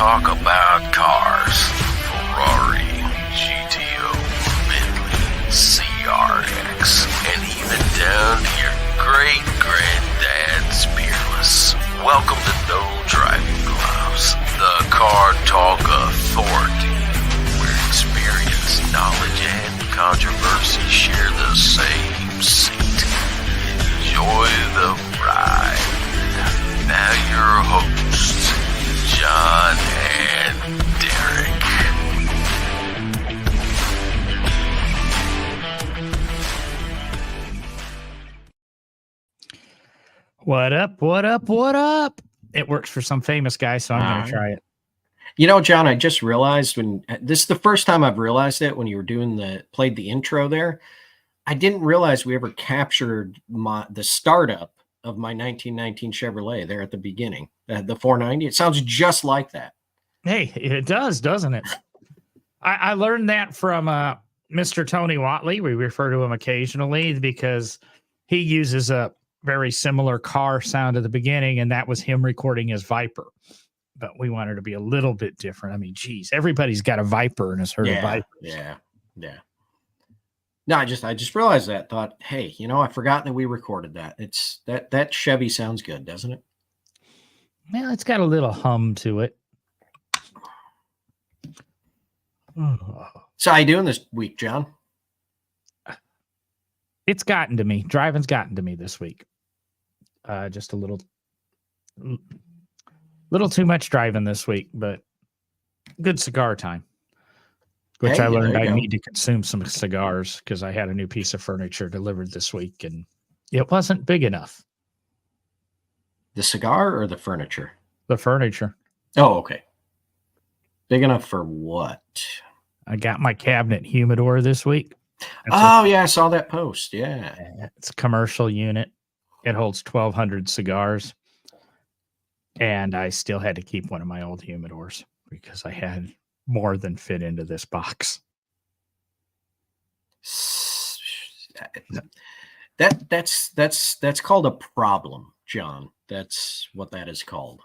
talk about cars. Ferrari, GTO, Bentley, CRX, and even down to your great-granddad's Peerless. Welcome to No Driving Gloves, the Car Talk Authority, where experience, knowledge, and controversy share the same seat. Enjoy the ride. Now your hosts, John and Derek. What up, what up, what up? It works for some famous guy, so I'm going to try it. You know, John, I just realized this is the first time I've realized it when you were played the intro there. I didn't realize we ever captured the startup of my 1919 Chevrolet there at the beginning, the 490. It sounds just like that. Hey, it does, doesn't it? I learned that from Mr. Tony Watley. We refer to him occasionally because he uses a very similar car sound at the beginning, and that was him recording his Viper. But we wanted to be a little bit different. I mean, geez, everybody's got a Viper and has heard of Viper. Yeah. No, I just realized that. Thought, hey, I forgot that we recorded that. It's that Chevy sounds good, doesn't it? Well, it's got a little hum to it. So how you doing this week, John? It's gotten to me. Driving's gotten to me this week. Just a little too much driving this week, but good cigar time. Which I learned I need to consume some cigars because I had a new piece of furniture delivered this week and it wasn't big enough. The cigar or the furniture? The furniture. Oh, okay. Big enough for what? I got my cabinet humidor this week. Yeah, I saw that post. Yeah. It's a commercial unit. It holds 1,200 cigars. And I still had to keep one of my old humidors because I had more than fit into this box. That's called a problem, John. That's what that is called.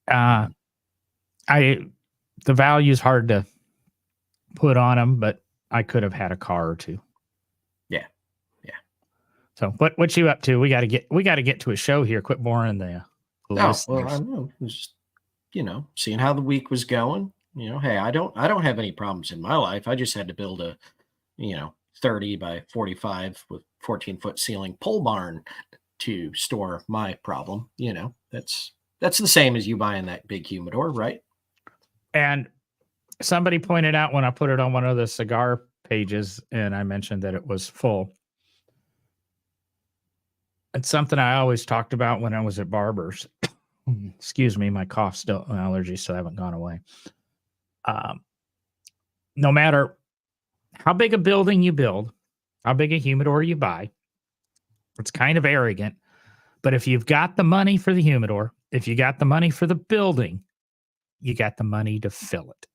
The value's hard to put on them, but I could have had a car or two. Yeah. So what you up to? We got to get to a show here. Quit boring the listeners. Well, I don't know. Just, seeing how the week was going. Hey, I don't have any problems in my life. I just had to build a 30 by 45 with 14-foot ceiling pole barn to store my problem. That's the same as you buying that big humidor, right? And somebody pointed out when I put it on one of the cigar pages and I mentioned that it was full. It's something I always talked about when I was at Barber's. Excuse me, my allergies still haven't gone away. No matter how big a building you build, how big a humidor you buy, it's kind of arrogant. But if you've got the money for the humidor, if you got the money for the building, you got the money to fill it.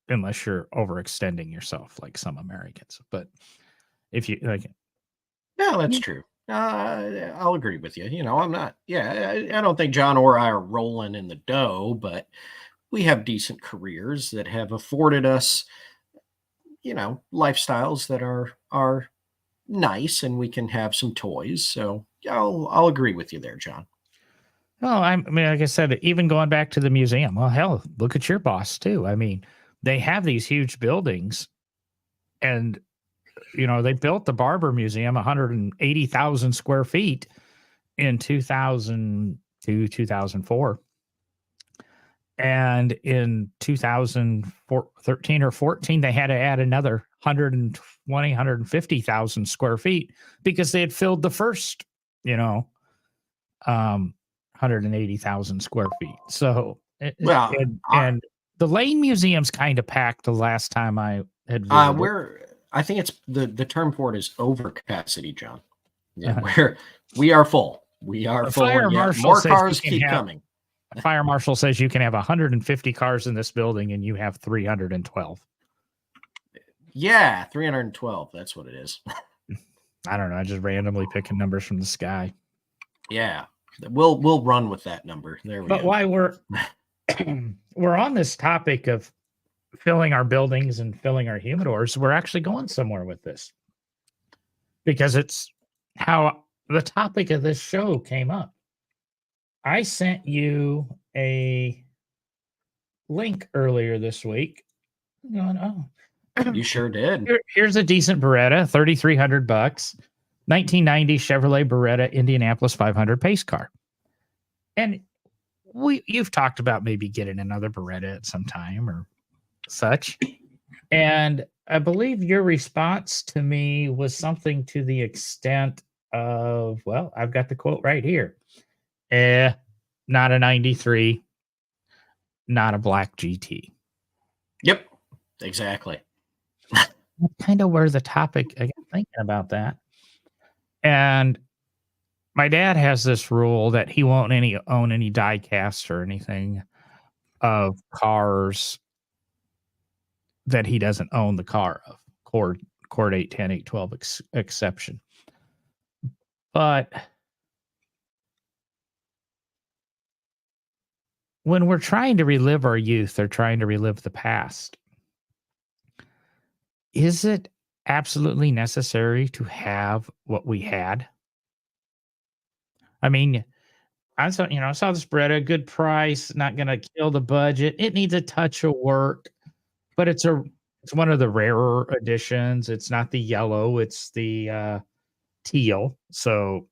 Unless you're overextending yourself like some Americans. But if you like, no, that's true. I'll agree with you. I'm not. Yeah, I don't think John or I are rolling in the dough, but we have decent careers that have afforded us, lifestyles that are nice, and we can have some toys. So I'll agree with you there, John. Well, I mean, like I said, even going back to the museum. Well, hell, look at your boss too. I mean, they have these huge buildings, and they built the Barber Museum 180,000 square feet in 2002, 2004. And in 2013 or 14, they had to add another 150,000 square feet because they had filled the first, 180,000 square feet. So, and the Lane Museum's kind of packed the last time I had visited. I think it's the term for it is overcapacity, John. Yeah, where we are full. We are full. More cars keep coming. The fire marshal says you can have 150 cars in this building and you have 312. Yeah, 312. That's what it is. I don't know. I just randomly picking numbers from the sky. Yeah. We'll run with that number. There we But go. while we're on this topic of filling our buildings and filling our humidors, we're actually going somewhere with this because it's how the topic of this show came up. I sent you a link earlier this week. Going, oh, You sure did. here's a decent Beretta, $3,300, 1990 Chevrolet Beretta Indianapolis 500 pace car. And you've talked about maybe getting another Beretta at some time or such. And I believe your response to me was something to the extent of, well, I've got the quote right here. Not a 93, not a black GT. Yep, exactly. Kind of where the topic, I got thinking about that. And my dad has this rule that he won't own any die cast or anything of cars that he doesn't own the car of. Cord 810, 812 exception. But when we're trying to relive our youth or trying to relive the past, is it absolutely necessary to have what we had? I mean, I saw this Beretta, good price, not going to kill the budget. It needs a touch of work, but it's one of the rarer editions. It's not the yellow, it's the teal. So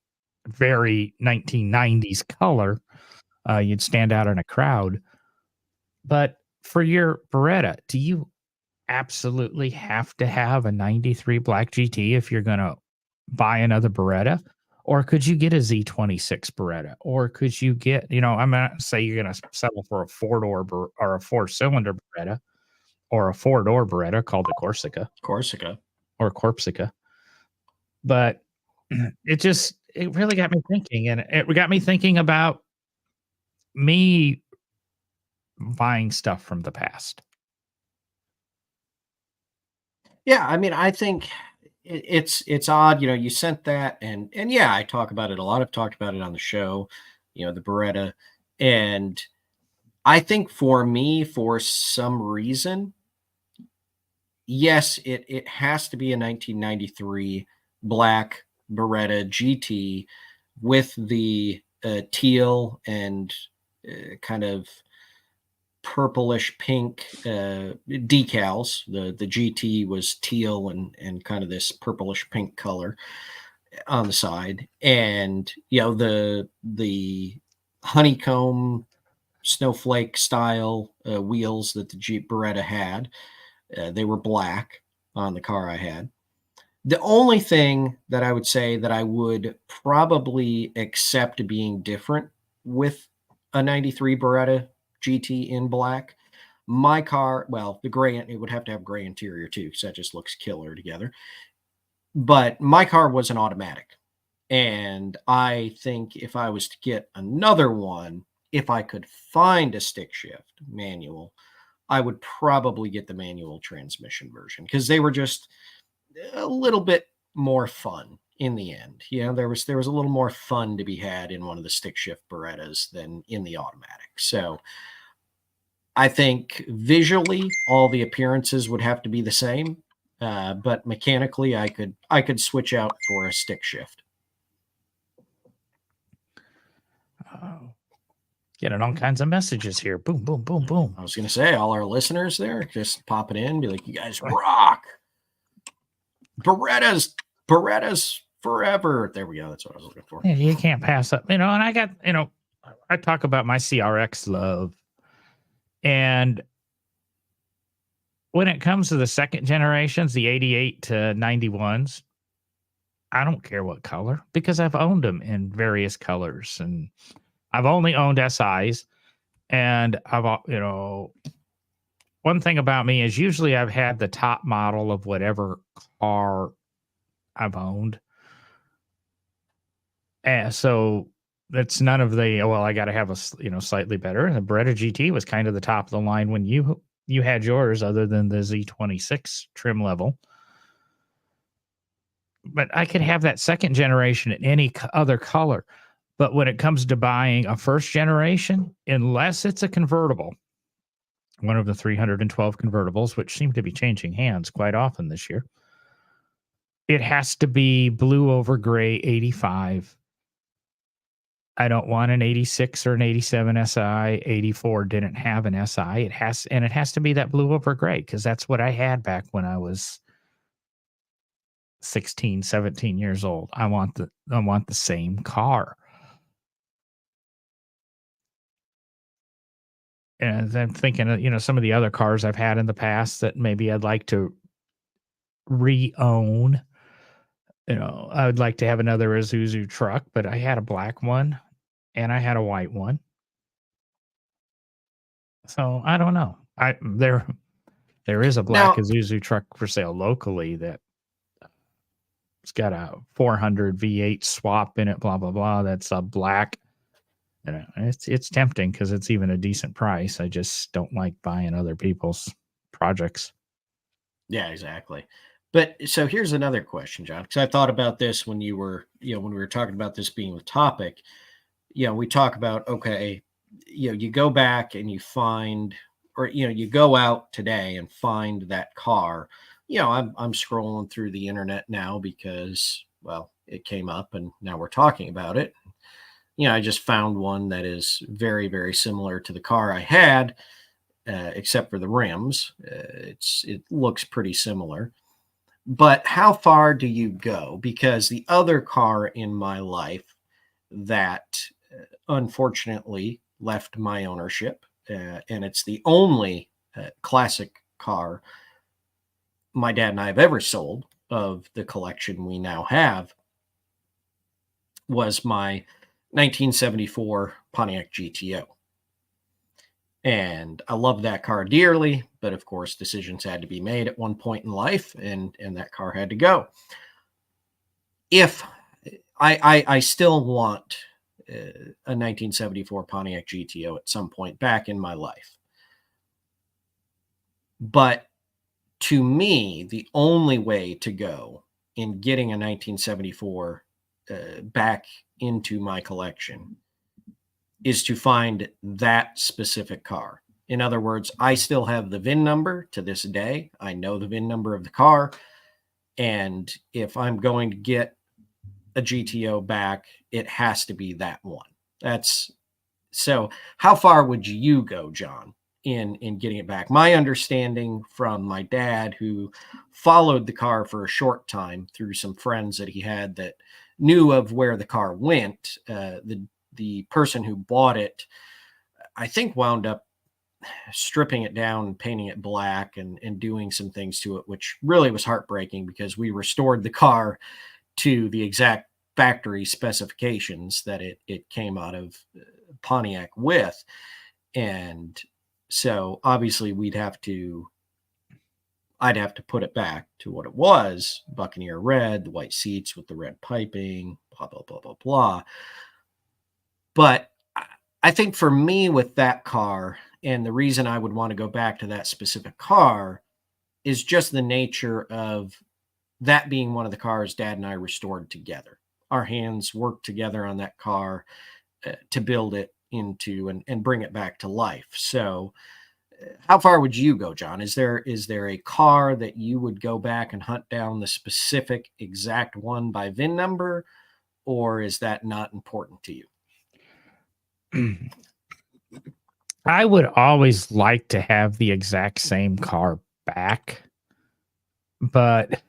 very 1990s color. You'd stand out in a crowd. But for your Beretta, do you absolutely have to have a 93 black GT if you're going to buy another Beretta? Or could you get a Z26 Beretta? Or could you get, I'm going to say you're going to settle for a four-door or a four-cylinder Beretta or a four-door Beretta called the Corsica. Or Corsica. But it really got me thinking. And it got me thinking about me buying stuff from the past. Yeah, I mean, I think it's odd. You sent that, and yeah, I talk about it a lot. I've talked about it on the show. The Beretta, and I think for me, for some reason, yes, it has to be a 1993 black Beretta GT with the teal and kind of purplish pink decals. The GT was teal and kind of this purplish pink color on the side, and the honeycomb snowflake style wheels that the Jeep Beretta had. They were black on the car I had. The only thing that I would say that I would probably accept being different with a 93 Beretta GT in black, my car, well, the gray, it would have to have gray interior too, because that just looks killer together. But my car was an automatic. And I think if I was to get another one, if I could find a stick shift manual, I would probably get the manual transmission version, because they were just a little bit more fun in the end. There was a little more fun to be had in one of the stick shift Berettas than in the automatic. So I think visually all the appearances would have to be the same, but mechanically I could switch out for a stick shift. Oh, getting all kinds of messages here. Boom, boom, boom, boom. I was going to say, all our listeners there just popping in, be like, you guys rock. Berettas forever. There we go. That's what I was looking for. Yeah, you can't pass up, and I got, I talk about my CRX love. And when it comes to the second generations, the 88 to 91s, I don't care what color, because I've owned them in various colors, and I've only owned SIs. And I've, one thing about me is usually I've had the top model of whatever car I've owned. And so that's none of the, I got to have a, slightly better. And the Beretta GT was kind of the top of the line when you had yours, other than the Z26 trim level. But I could have that second generation in any other color. But when it comes to buying a first generation, unless it's a convertible, one of the 312 convertibles, which seem to be changing hands quite often this year, it has to be blue over gray 85. I don't want an 86 or an 87 SI. 84 didn't have an SI. It has to be that blue over gray because that's what I had back when I was 16, 17 years old. I want the same car. And then thinking of, some of the other cars I've had in the past that maybe I'd like to re-own. I would like to have another Isuzu truck, but I had a black one and I had a white one. So I don't know. There is a black Now, Isuzu truck for sale locally that it's got a 400 V8 swap in it, blah blah blah. That's a black. It's tempting because it's even a decent price. I just don't like buying other people's projects. yeah, exactly. But so here's another question, John, because I thought about this when you were, when we were talking about this being the topic. We talk about, okay, you go back and you find, or you go out today and find that car. I'm scrolling through the internet now because, well, it came up and now we're talking about it. I just found one that is very, very similar to the car I had, except for the rims. It looks pretty similar. But how far do you go? Because the other car in my life that unfortunately left my ownership, and it's the only classic car my dad and I have ever sold of the collection we now have, was my 1974 Pontiac GTO. And I love that car dearly, but of course, decisions had to be made at one point in life, and that car had to go. If I still want a 1974 Pontiac GTO at some point back in my life, but to me, the only way to go in getting a 1974 back into my collection is to find that specific car. In other words, I still have the VIN number to this day. I know the VIN number of the car. And if I'm going to get a GTO back, it has to be that one. So how far would you go, John, in getting it back? My understanding from my dad, who followed the car for a short time through some friends that he had that knew of where the car went, the person who bought it, I think, wound up stripping it down and painting it black and doing some things to it, which really was heartbreaking because we restored the car to the exact factory specifications that it came out of Pontiac with. And so obviously I'd have to put it back to what it was, Buccaneer red, the white seats with the red piping, blah, blah, blah, blah, blah. But I think for me with that car, and the reason I would want to go back to that specific car is just the nature of that being one of the cars Dad and I restored together. Our hands worked together on that car to build it into and bring it back to life. So how far would you go, John? Is there a car that you would go back and hunt down the specific exact one by VIN number, or is that not important to you? I would always like to have the exact same car back, but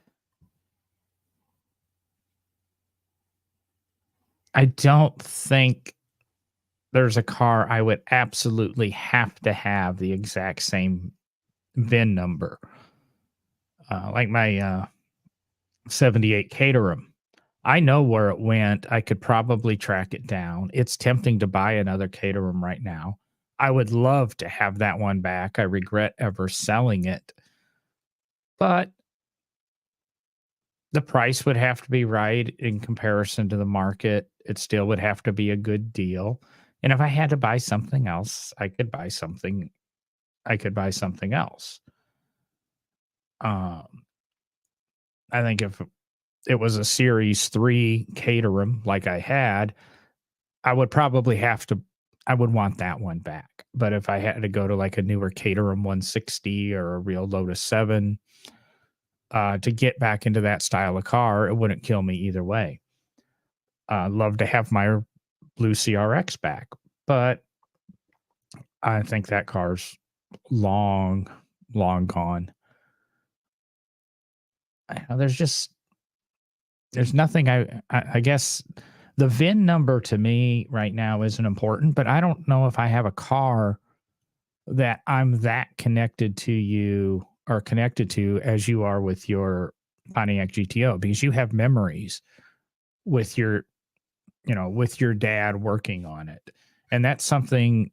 I don't think there's a car I would absolutely have to have the exact same VIN number. Like my 78 Caterham. I know where it went. I could probably track it down. It's tempting to buy another Caterham right now. I would love to have that one back. I regret ever selling it. But the price would have to be right in comparison to the market. It still would have to be a good deal. And if I had to buy something else, I could buy something else. I think if it was a Series 3 Caterham like I had, I would probably have to, I would want that one back. But if I had to go to like a newer Caterham 160 or a real Lotus 7 to get back into that style of car, it wouldn't kill me either way. Love to have my blue CRX back, but I think that car's long, long gone. There's nothing I guess the VIN number to me right now isn't important, but I don't know if I have a car that I'm that connected to you or connected to as you are with your Pontiac GTO, because you have memories with your, with your dad working on it. And that's something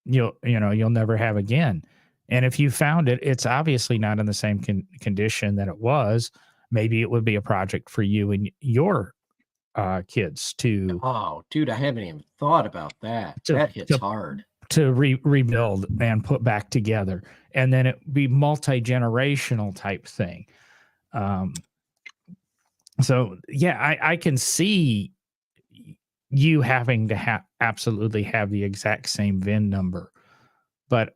you'll never have again. And if you found it, it's obviously not in the same condition that it was. Maybe it would be a project for you and your kids to Oh, dude, I haven't even thought about that. to That hits to, hard. to rebuild and put back together, and then it be multi-generational type thing. So yeah, I can see you having to absolutely have the exact same VIN number, but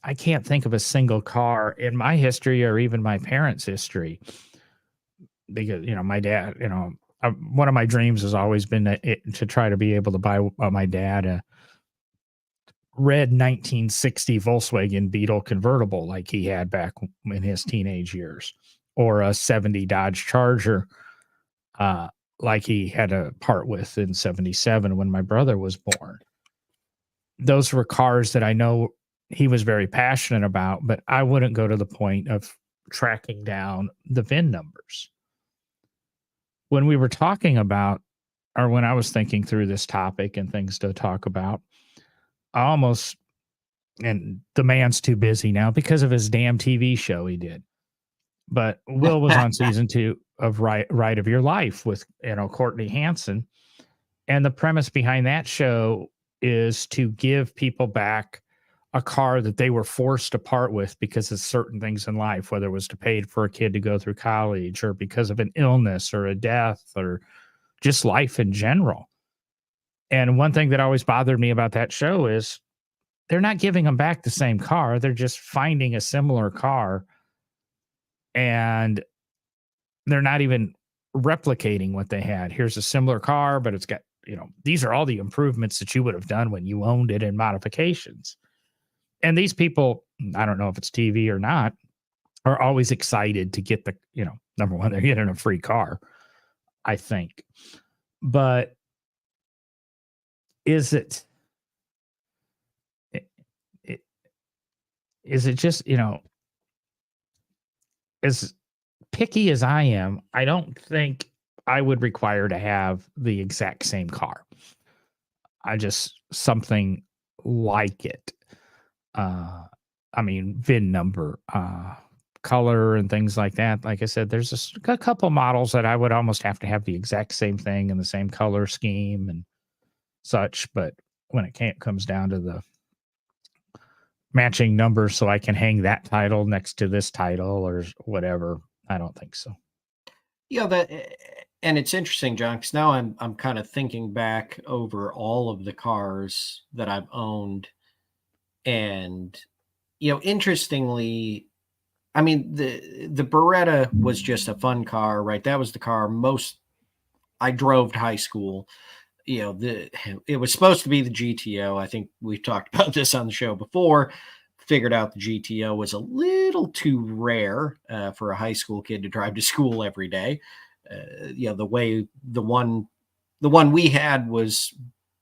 I can't think of a single car in my history or even my parents' history, because my dad, one of my dreams has always been to try to be able to buy my dad a red 1960 Volkswagen Beetle convertible like he had back in his teenage years, or a 70 Dodge Charger like he had to part with in 77 when my brother was born. Those were cars that I know he was very passionate about, but I wouldn't go to the point of tracking down the VIN numbers. When we were talking about, or when I was thinking through this topic and things to talk about, I almost, and the man's too busy now because of his damn TV show he did. But Will was on season 2 of Ride of Your Life with, Courtney Hanson. And the premise behind that show is to give people back a car that they were forced to part with because of certain things in life, whether it was to pay for a kid to go through college or because of an illness or a death or just life in general. And one thing that always bothered me about that show is they're not giving them back the same car. They're just finding a similar car, and they're not even replicating what they had. Here's a similar car, but it's got, these are all the improvements that you would have done when you owned it in modifications. And these people, I don't know if it's TV or not, are always excited to get the, number one, they're getting a free car, I think. But is it just, as picky as I am, I don't think I would require to have the exact same car. I just something like it. VIN number, color, and things like that. Like I said, there's a couple models that I would almost have to have the exact same thing and the same color scheme and such. But when it comes down to the matching numbers so I can hang that title next to this title or whatever, I don't think so. Yeah, and it's interesting, John, because now I'm kind of thinking back over all of the cars that I've owned, and interestingly, I mean, the Beretta was just a fun car, right? That was the car I drove to high school. It was supposed to be the GTO. I think we've talked about this on the show before. Figured out the GTO was a little too rare for a high school kid to drive to school every day. The one we had was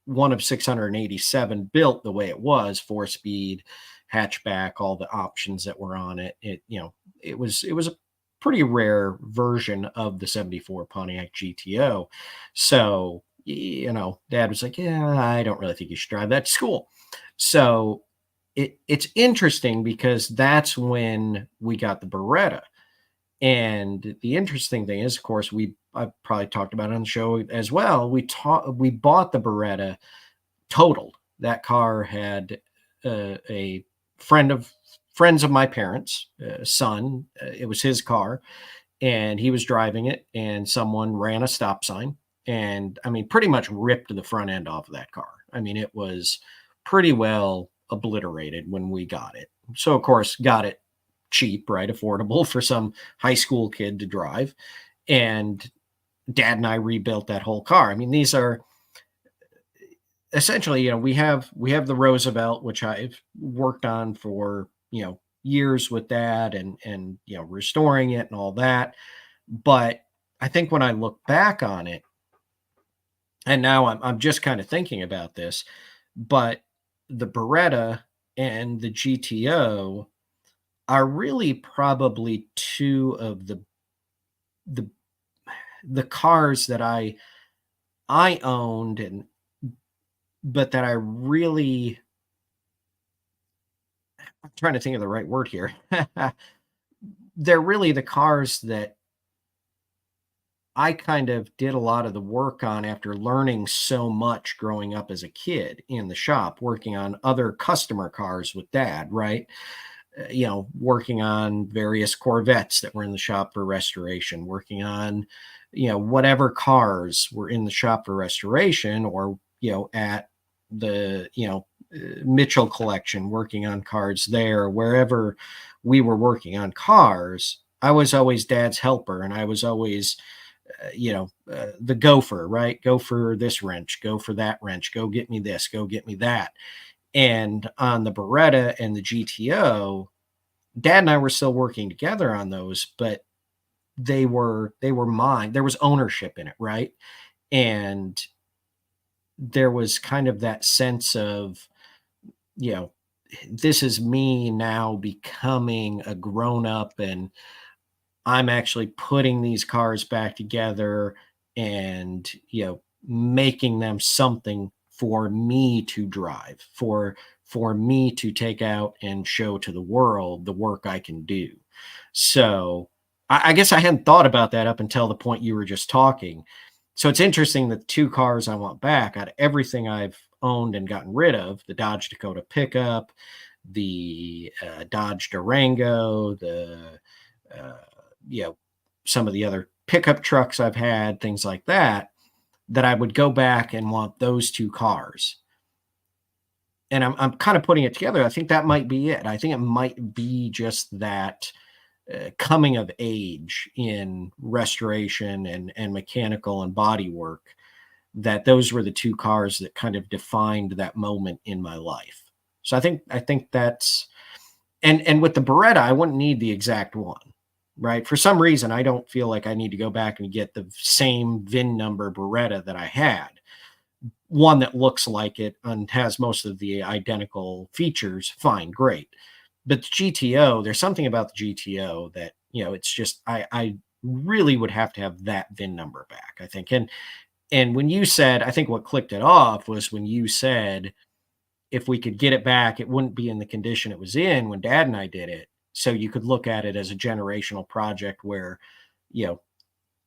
one of 687 built the way it was, 4-speed hatchback, all the options that were on it. It was a pretty rare version of the 74 Pontiac GTO. So, Dad was like, yeah, I don't really think you should drive that to school. So it's interesting because that's when we got the Beretta. And the interesting thing is, of course, I probably talked about it on the show as well. We bought the Beretta totaled. That car had a friends of my parents' son. It was his car, and he was driving it, and someone ran a stop sign and I mean, pretty much ripped the front end off of that car. I mean, it was pretty well obliterated when we got it. So, of course, got it cheap, right? Affordable for some high school kid to drive. And Dad and I rebuilt that whole car. I mean, these are essentially, we have the Roosevelt, which I've worked on for, years with Dad and restoring it and all that. But I think when I look back on it, and now I'm just kind of thinking about this, but the Beretta and the GTO are really probably two of the the cars that I owned, and but that I really, I'm trying to think of the right word here. They're really the cars that I kind of did a lot of the work on after learning so much growing up as a kid in the shop, working on other customer cars with Dad, right? Working on various Corvettes that were in the shop for restoration, working on, whatever cars were in the shop for restoration, or, at the, Mitchell collection, working on cars there, wherever we were working on cars. I was always Dad's helper, and I was always, the gopher, right? Go for this wrench, go for that wrench, go get me this, go get me that. And on the Beretta and the GTO, Dad and I were still working together on those, but they were mine. There was ownership in it, right? And there was kind of that sense of, this is me now becoming a grown up, and I'm actually putting these cars back together and, making them something for me to drive, for me to take out and show to the world the work I can do. So I guess I hadn't thought about that up until the point you were just talking. So it's interesting that the two cars I want back, out of everything I've owned and gotten rid of, the Dodge Dakota pickup, the Dodge Durango, the some of the other pickup trucks I've had, things like that, that I would go back and want those two cars. And I'm kind of putting it together. I think that might be it. I think it might be just that coming of age in restoration and mechanical and body work, that those were the two cars that kind of defined that moment in my life. So I think that's, and with the Beretta, I wouldn't need the exact one, right? For some reason, I don't feel like I need to go back and get the same VIN number Beretta that I had. One that looks like it and has most of the identical features, fine, great. But the GTO, there's something about the GTO that, it's just, I really would have to have that VIN number back, I think. And when you said, I think what clicked it off was when you said, if we could get it back, it wouldn't be in the condition it was in when Dad and I did it. So you could look at it as a generational project where,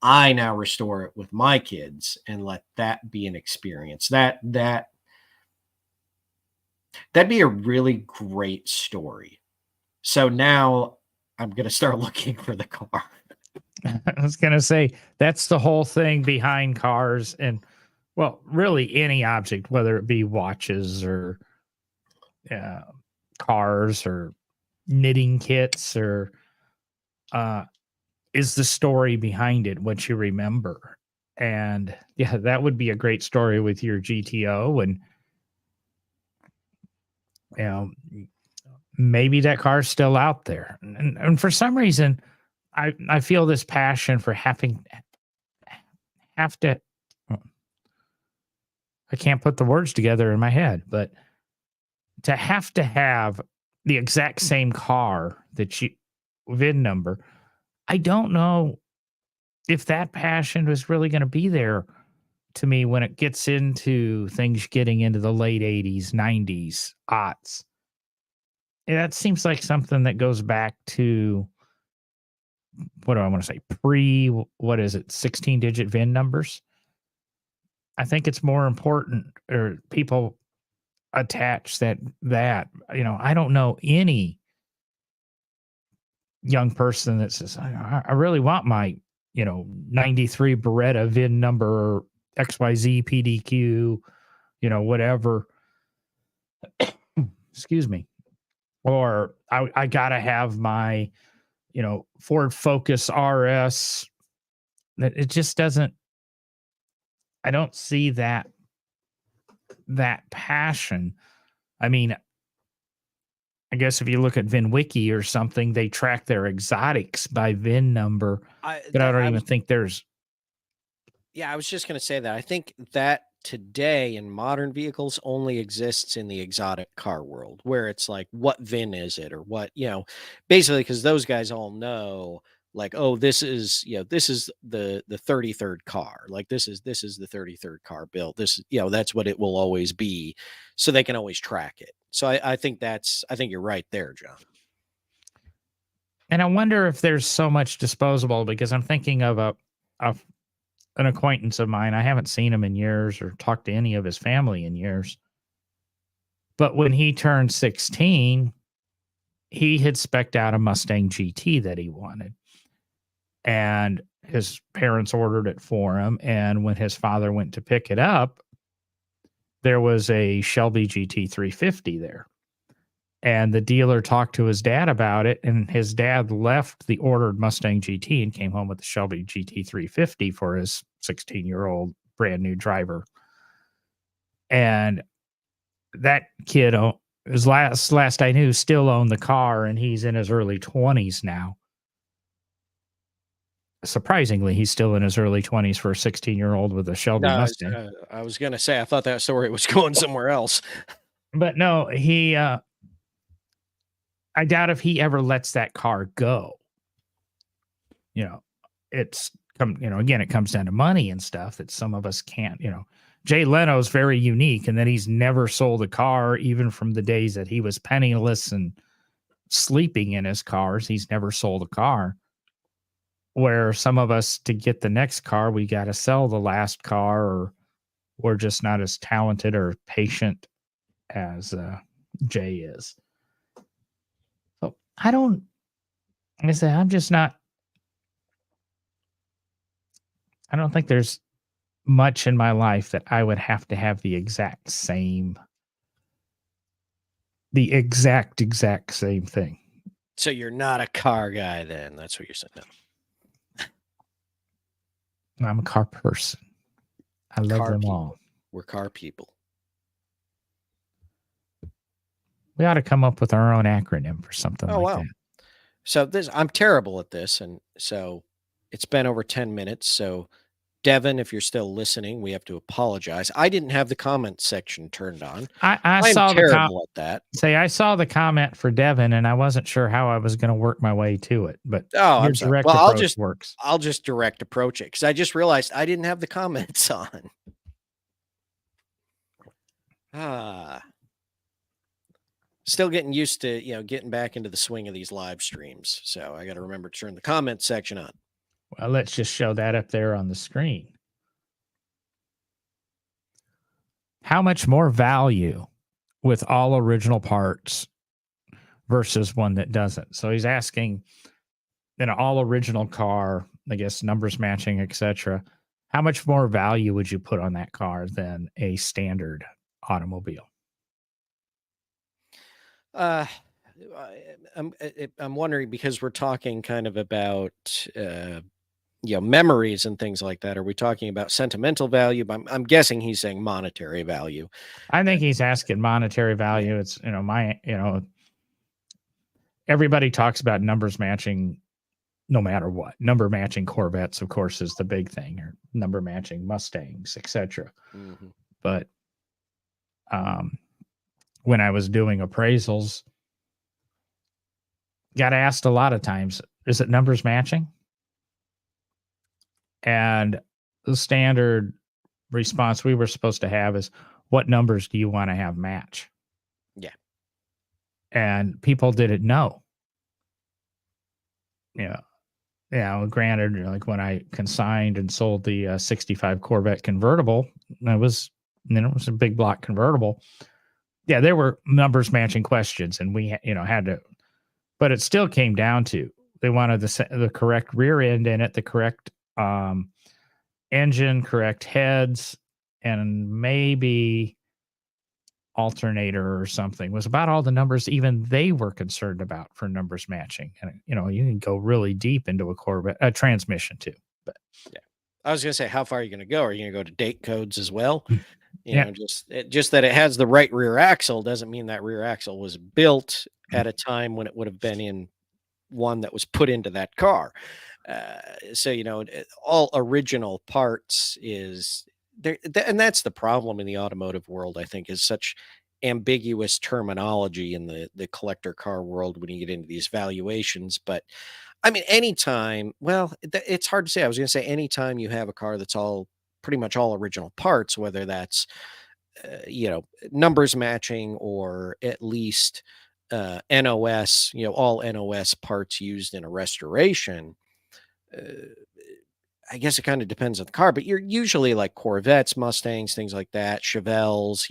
I now restore it with my kids and let that be an experience. That'd be a really great story. So now I'm going to start looking for the car. I was going to say, that's the whole thing behind cars, and, well, really any object, whether it be watches or cars or knitting kits, or is the story behind it what you remember. And yeah, that would be a great story with your GTO. And maybe that car's still out there, and for some reason I feel this passion for have to, I can't put the words together in my head, but to have the exact same car that you VIN number, I don't know if that passion was really going to be there to me when it gets into things getting into the late 80s, 90s, aughts. And that seems like something that goes back to, what do I want to say, what is it, 16-digit VIN numbers? I think it's more important, or people attach that, I don't know any young person that says, I really want my, 93 Beretta VIN number XYZ PDQ, whatever. Excuse me. Or I gotta have my, Ford Focus RS. It just doesn't. I don't see that passion. I mean, I guess if you look at VinWiki or something, they track their exotics by VIN number. But I don't even think there's. Yeah, I was just going to say that. I think that today in modern vehicles only exists in the exotic car world, where it's like, what VIN is it, or what, basically, because those guys all know, like, oh, this is the 33rd car. Like this is the 33rd car built. This is, that's what it will always be. So they can always track it. So I think you're right there, John. And I wonder if there's so much disposable, because I'm thinking of an acquaintance of mine. I haven't seen him in years or talked to any of his family in years. But when he turned 16, he had spec'd out a Mustang GT that he wanted. And his parents ordered it for him. And when his father went to pick it up, there was a Shelby GT 350 there. And the dealer talked to his dad about it, and his dad left the ordered Mustang GT and came home with the Shelby GT 350 for his 16-year-old brand new driver. And that kid, his last I knew, still owned the car, and he's in his early 20s now. Surprisingly, he's still in his early 20s for a 16-year-old with a Shelby Mustang. I was going to say, I thought that story was going somewhere else. But no, I doubt if he ever lets that car go. Again, it comes down to money and stuff that some of us can't, Jay Leno's very unique in that he's never sold a car, even from the days that he was penniless and sleeping in his cars. He's never sold a car. Where some of us, to get the next car, we got to sell the last car, or we're just not as talented or patient as Jay is. So I'm just not. I don't think there's much in my life that I would have to have the exact same same thing. So you're not a car guy then? That's what you're saying. No. I'm a car person. I love car them people. all. We're car people. We ought to come up with our own acronym for something that. So I'm terrible at this. And so it's been over 10 minutes. So Devin, if you're still listening, we have to apologize. I didn't have the comment section turned on. I saw terrible at that. I saw the comment for Devin, and I wasn't sure how I was going to work my way to it. But direct approach works. I'll just direct approach it, because I just realized I didn't have the comments on. Still getting used to getting back into the swing of these live streams. So I got to remember to turn the comment section on. Well, let's just show that up there on the screen. How much more value with all original parts versus one that doesn't? So he's asking, in an all original car, I guess numbers matching, etc., how much more value would you put on that car than a standard automobile? I'm wondering, because we're talking kind of about memories and things like that. Are we talking about sentimental value? I'm guessing he's saying monetary value. I think he's asking monetary value. It's everybody talks about numbers matching no matter what. Number matching Corvettes, of course, is the big thing, or number matching Mustangs, etc. Mm-hmm. But when I was doing appraisals, got asked a lot of times, is it numbers matching? And the standard response we were supposed to have is, what numbers do you want to have match? Yeah. And people didn't know. Granted, like when I consigned and sold the 65 Corvette convertible, it was a big block convertible. Yeah, there were numbers matching questions, and we had to, but it still came down to, they wanted the correct rear end in it, the correct engine, correct heads, and maybe alternator or something was about all the numbers even they were concerned about for numbers matching. And you can go really deep into a Corvette, a transmission too. But Yeah. I was going to say, how far are you going to go? Are you going to go to date codes as well? Yeah. Just that it has the right rear axle doesn't mean that rear axle was built at a time when it would have been in one that was put into that car. So, all original parts is there. And that's the problem in the automotive world, I think, is such ambiguous terminology in the collector car world when you get into these valuations. But I mean, anytime, well, it's hard to say. I was going to say anytime you have a car that's pretty much all original parts, whether that's, numbers matching or at least NOS, all NOS parts used in a restoration. I guess it kind of depends on the car, but you're usually like Corvettes, Mustangs, things like that, Chevelles,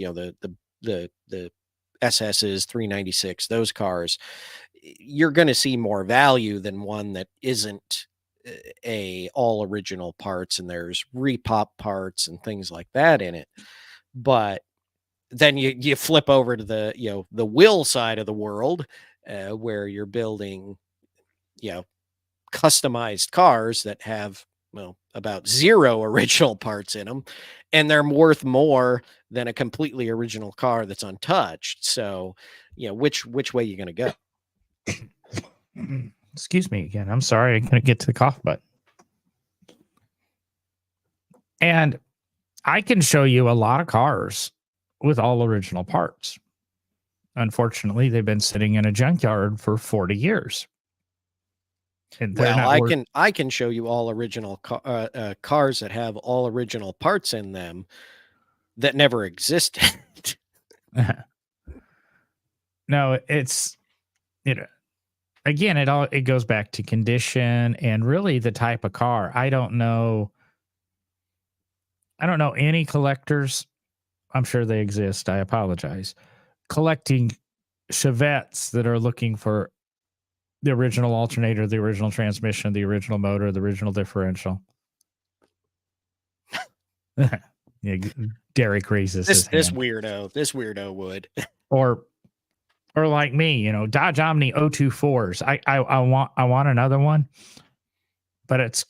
the SS's 396, those cars. You're going to see more value than one that isn't a all original parts, and there's repop parts and things like that in it. But then you flip over to the will side of the world, where you're building, customized cars that have, about zero original parts in them, and they're worth more than a completely original car that's untouched. So, which way you going to go? Excuse me again. I'm sorry. I couldn't get to the cough button. And I can show you a lot of cars with all original parts. Unfortunately, they've been sitting in a junkyard for 40 years. And I can show you all original cars that have all original parts in them that never existed. No, it's again, it goes back to condition and really the type of car. I don't know any collectors. I'm sure they exist. I apologize. Collecting Chevettes that are looking for the original alternator, the original transmission, the original motor, the original differential. Yeah, Derek raises his hand. This weirdo would. Or like me, Dodge Omni 024s. I want another one, but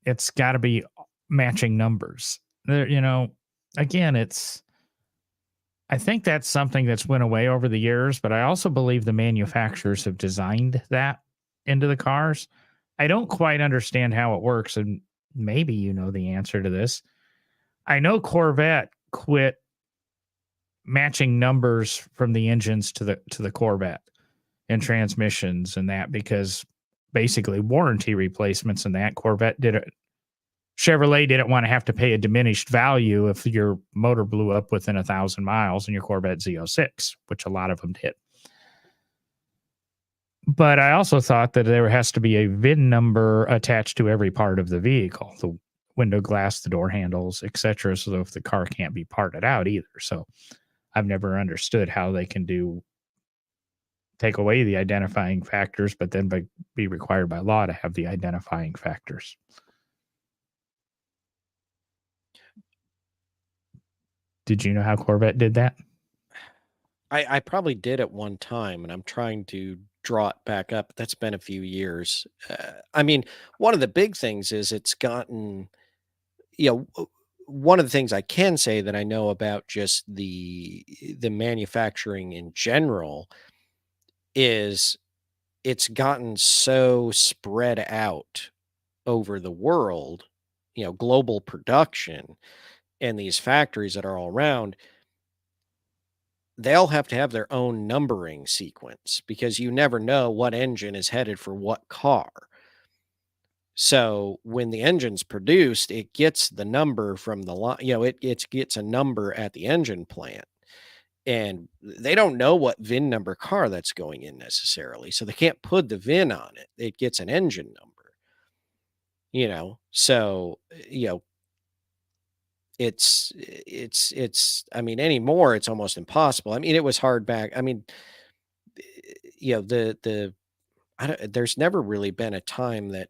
it's got to be matching numbers. There, again, I think that's something that's went away over the years, but I also believe the manufacturers have designed that into the cars. I don't quite understand how it works, and maybe you know the answer to this. I know Corvette quit matching numbers from the engines to the Corvette and transmissions and that because basically warranty replacements and that Corvette did it. Chevrolet didn't want to have to pay a diminished value if your motor blew up within 1,000 miles in your Corvette Z06, which a lot of them did. But I also thought that there has to be a VIN number attached to every part of the vehicle, the window glass, the door handles, etc. So that if the car can't be parted out either. So I've never understood how they can take away the identifying factors, but then be required by law to have the identifying factors. Did you know how Corvette did that? I probably did at one time, and I'm trying to draw it back up. That's been a few years. I mean, one of the big things is it's gotten, one of the things I can say that I know about just the manufacturing in general is it's gotten so spread out over the world, global production and these factories that are all around. They all have to have their own numbering sequence because you never know what engine is headed for what car. So when the engine's produced, it gets the number from the line, it gets a number at the engine plant. And they don't know what VIN number car that's going in necessarily. So they can't put the VIN on it. It gets an engine number. So, it's I mean, anymore it's almost impossible. I mean, it was hard back. I mean, there's never really been a time that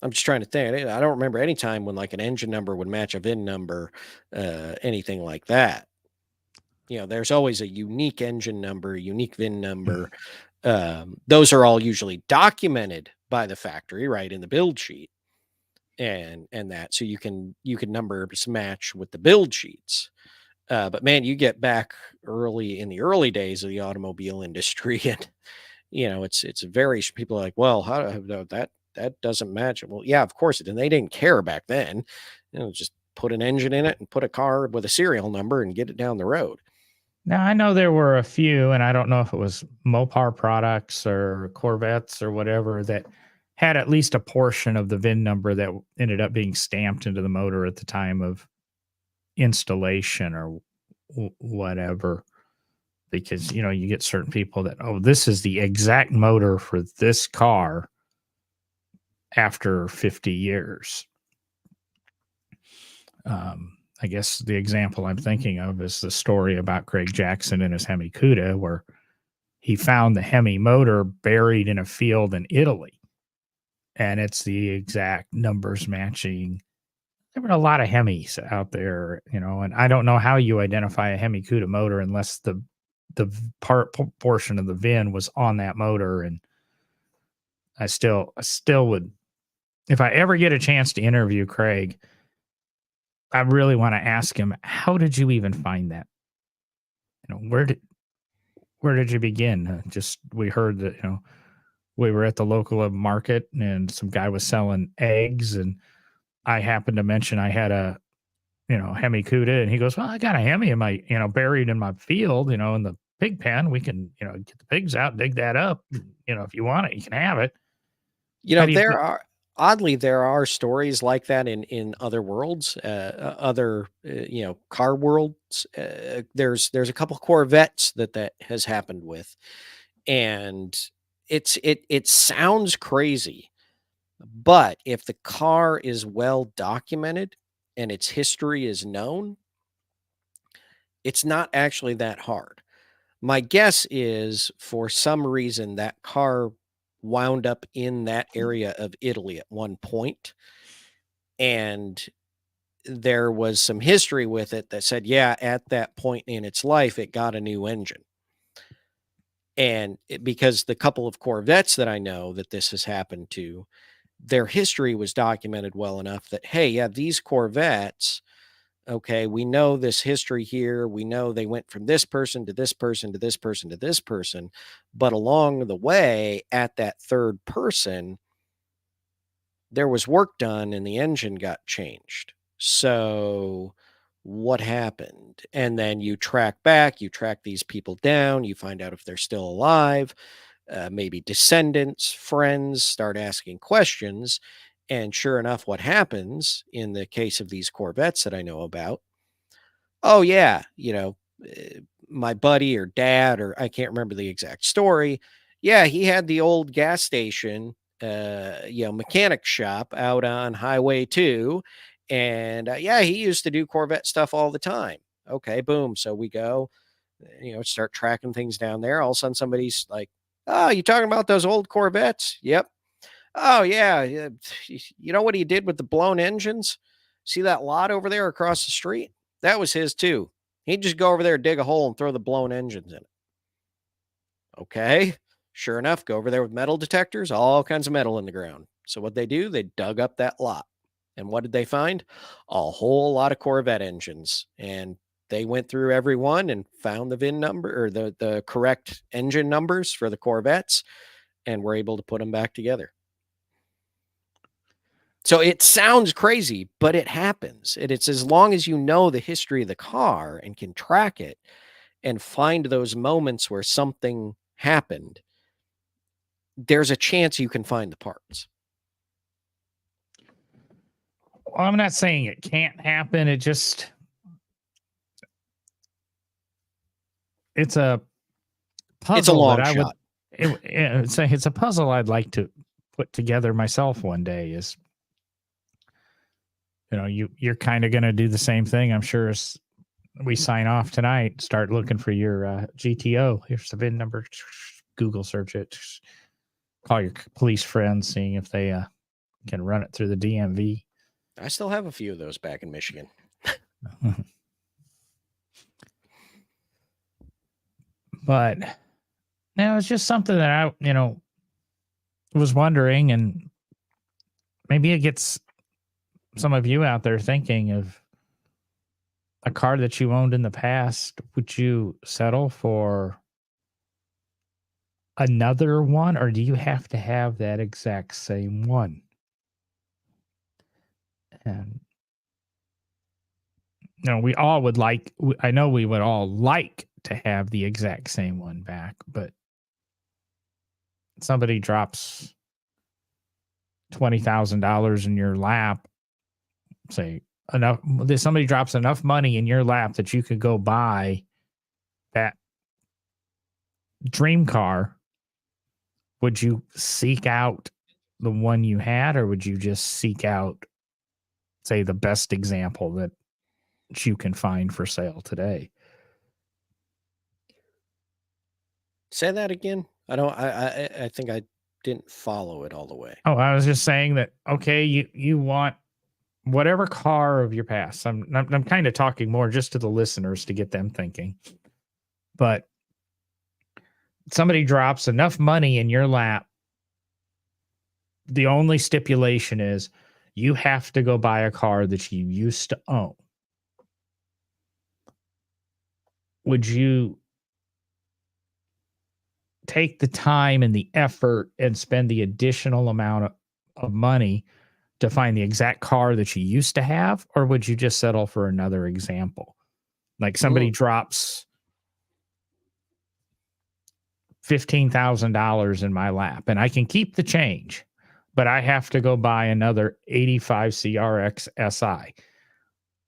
I'm just trying to think. I don't remember any time when like an engine number would match a VIN number, anything like that. There's always a unique engine number, unique VIN number. Those are all usually documented by the factory, right, in the build sheet, and that, so you can numbers match with the build sheets. But man, you get back in the early days of the automobile industry, and it's very, people are like, well, how that doesn't match it. Well, yeah, of course it didn't. They didn't care back then. Just put an engine in it and put a car with a serial number and get it down the road. Now, I know there were a few, and I don't know if it was Mopar products or Corvettes or whatever, that had at least a portion of the VIN number that ended up being stamped into the motor at the time of installation or whatever. Because, you get certain people that, oh, this is the exact motor for this car after 50 years. I guess the example I'm thinking of is the story about Craig Jackson and his Hemi Cuda, where he found the Hemi motor buried in a field in Italy. And it's the exact numbers matching. There were a lot of Hemis out there, and I don't know how you identify a Hemi Cuda motor unless the portion of the VIN was on that motor. And I still would, if I ever get a chance to interview Craig, I really want to ask him, how did you even find that? Where did you begin? We heard that, we were at the local market and some guy was selling eggs, and I happened to mention I had a, Hemi Cuda, and he goes, well, I got a Hemi in my, buried in my field, in the pig pen. We can, get the pigs out, dig that up. If you want it, you can have it. There are stories like that in other worlds, other car worlds. There's a couple Corvettes that has happened with, and it sounds crazy, but if the car is well documented and its history is known, it's not actually that hard. My guess is, for some reason, that car wound up in that area of Italy at one point, and there was some history with it that said, yeah, at that point in its life, it got a new engine. And because the couple of Corvettes that I know that this has happened to, their history was documented well enough that, hey, yeah, these Corvettes, okay, we know this history here. We know they went from this person to this person to this person to this person. But along the way, at that third person, there was work done and the engine got changed. So what happened? And then you track back, you track these people down, you find out if they're still alive, maybe descendants, friends, start asking questions. And sure enough, what happens in the case of these Corvettes that I know about? Oh, yeah, my buddy or dad, or I can't remember the exact story. Yeah, he had the old gas station, mechanic shop out on Highway 2. And yeah, he used to do Corvette stuff all the time. Okay, boom. So we go, start tracking things down there. All of a sudden, somebody's like, oh, you talking about those old Corvettes? Yep. Oh, yeah. You know what he did with the blown engines? See that lot over there across the street? That was his too. He'd just go over there, dig a hole, and throw the blown engines in it. Okay. Sure enough, go over there with metal detectors, all kinds of metal in the ground. So what they do, they dug up that lot. And what did they find? A whole lot of Corvette engines. And they went through every one and found the VIN number, or the correct engine numbers for the Corvettes, and were able to put them back together. So it sounds crazy, but it happens. And it's as long as you know the history of the car and can track it and find those moments where something happened, there's a chance you can find the parts. Well, I'm not saying it can't happen. It's a puzzle. It's a long shot. It's a puzzle I'd like to put together myself one day. Is, you're kind of going to do the same thing, I'm sure, as we sign off tonight. Start looking for your GTO. Here's the VIN number. Google search it. Call your police friends, seeing if they can run it through the DMV. I still have a few of those back in Michigan. But now it's just something that I, was wondering, and maybe it gets some of you out there thinking of a car that you owned in the past. Would you settle for another one, or do you have to have that exact same one? And we all would like, I know we would all like to have the exact same one back, but somebody drops $20,000 in your lap, say somebody drops enough money in your lap that you could go buy that dream car. Would you seek out the one you had, or would you just seek out, say, the best example that you can find for sale today? Say that again. I think I didn't follow it all the way. Oh, I was just saying that, okay, you want whatever car of your past. I'm kind of talking more just to the listeners to get them thinking. But somebody drops enough money in your lap. The only stipulation is you have to go buy a car that you used to own. Would you take the time and the effort and spend the additional amount of money to find the exact car that you used to have? Or would you just settle for another example? Like somebody drops $15,000 in my lap and I can keep the change, but I have to go buy another 85 CRX SI.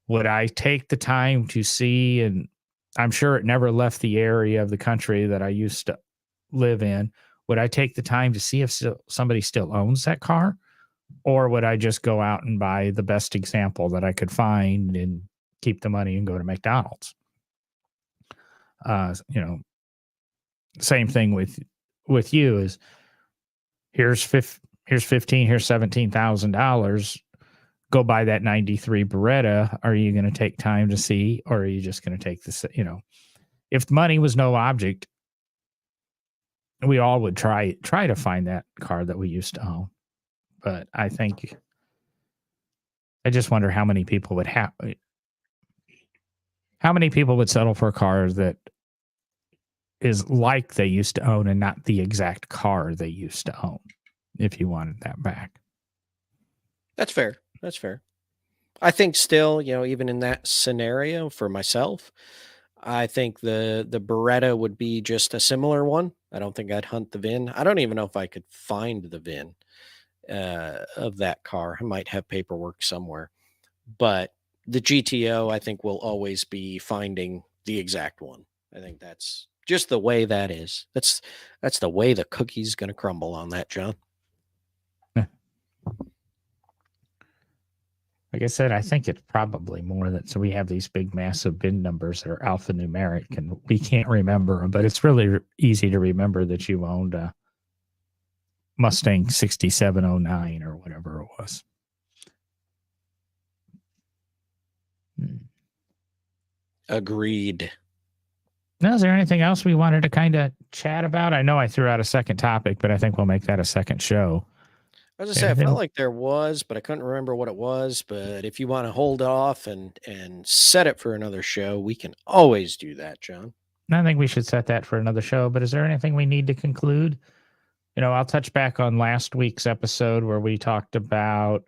Would I take the time to see, and I'm sure it never left the area of the country that I used to live in, would I take the time to see if somebody still owns that car? Or would I just go out and buy the best example that I could find and keep the money and go to McDonald's? Same thing with you is here's 15, here's $17,000. Go buy that 93 Beretta. Are you going to take time to see, or are you just going to take this? If money was no object, we all would try to find that car that we used to own. But I just wonder how many people would settle for a car that is like they used to own and not the exact car they used to own, if you wanted that back. That's fair. That's fair. I think still, even in that scenario for myself, I think the Beretta would be just a similar one. I don't think I'd hunt the VIN. I don't even know if I could find the VIN of that car. I might have paperwork somewhere. But the GTO, I think, will always be finding the exact one. I think that's just the way that is. That's the way the cookie's going to crumble on that, John. Like I said, I think it's probably more that, so we have these big, massive VIN numbers that are alphanumeric, and we can't remember them, but it's really easy to remember that you owned a Mustang 6709 or whatever it was. Agreed. Now, is there anything else we wanted to kind of chat about? I know I threw out a second topic, but I think we'll make that a second show. I was going to say, I felt like there was, but I couldn't remember what it was. But if you want to hold off and set it for another show, we can always do that, John. I think we should set that for another show. But is there anything we need to conclude? I'll touch back on last week's episode where we talked about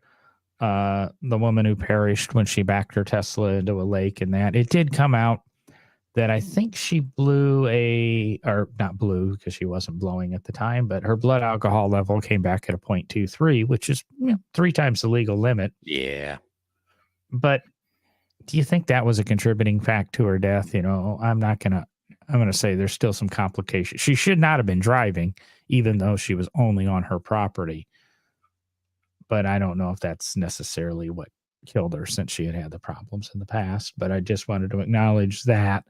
the woman who perished when she backed her Tesla into a lake, and that it did come out that I think she not blew because she wasn't blowing at the time, but her blood alcohol level came back at a 0.23, which is 3 times the legal limit. Yeah. But do you think that was a contributing fact to her death? I'm going to say there's still some complications. She should not have been driving, even though she was only on her property. But I don't know if that's necessarily what killed her, since she had the problems in the past. But I just wanted to acknowledge that.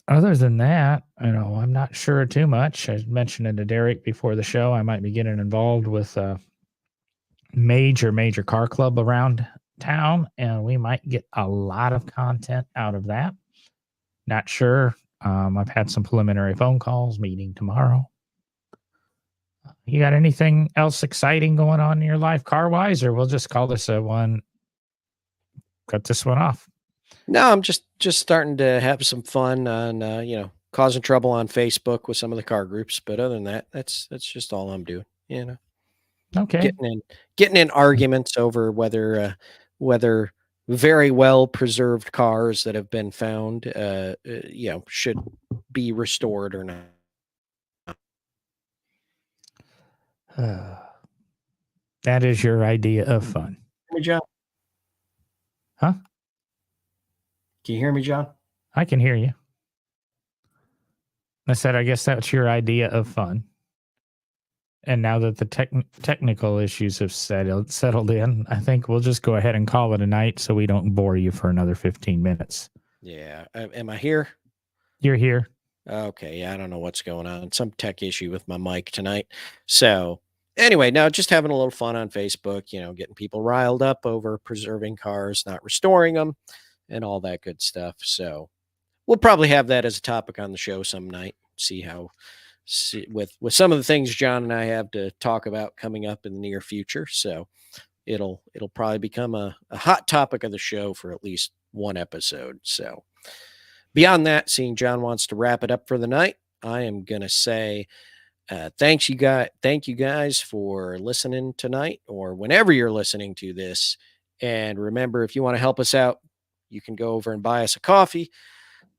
other than that, I'm not sure too much. I mentioned it to Derek before the show. I might be getting involved with a major car club around town, and we might get a lot of content out of that. Not sure. I've had some preliminary phone calls, meeting tomorrow. You got anything else exciting going on in your life car wise, or we'll just call this cut this one off? No, I'm just starting to have some fun on causing trouble on Facebook with some of the car groups. But other than that, that's just all I'm doing. Okay. Getting in arguments over whether very well preserved cars that have been found should be restored or not. That is your idea of fun. Hear me, John? Huh? Can you hear me, John? I can hear you. I said, I guess that's your idea of fun. And now that the technical issues have settled in, I think we'll just go ahead and call it a night so we don't bore you for another 15 minutes. Yeah. Am I here? You're here. Okay. Yeah. I don't know what's going on. Some tech issue with my mic tonight. So anyway, now just having a little fun on Facebook, getting people riled up over preserving cars, not restoring them, and all that good stuff. So we'll probably have that as a topic on the show some night. With some of the things John and I have to talk about coming up in the near future. So it'll probably become a hot topic of the show for at least one episode. So beyond that, seeing John wants to wrap it up for the night, I am going to say, thank you guys for listening tonight or whenever you're listening to this. And remember, if you want to help us out, you can go over and buy us a coffee.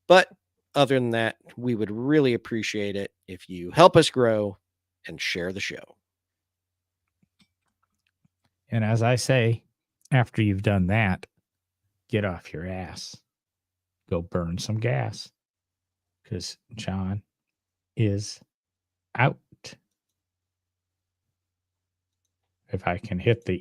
But other than that, we would really appreciate it if you help us grow and share the show. And as I say, after you've done that, get off your ass. Go burn some gas. Because John is out. If I can hit the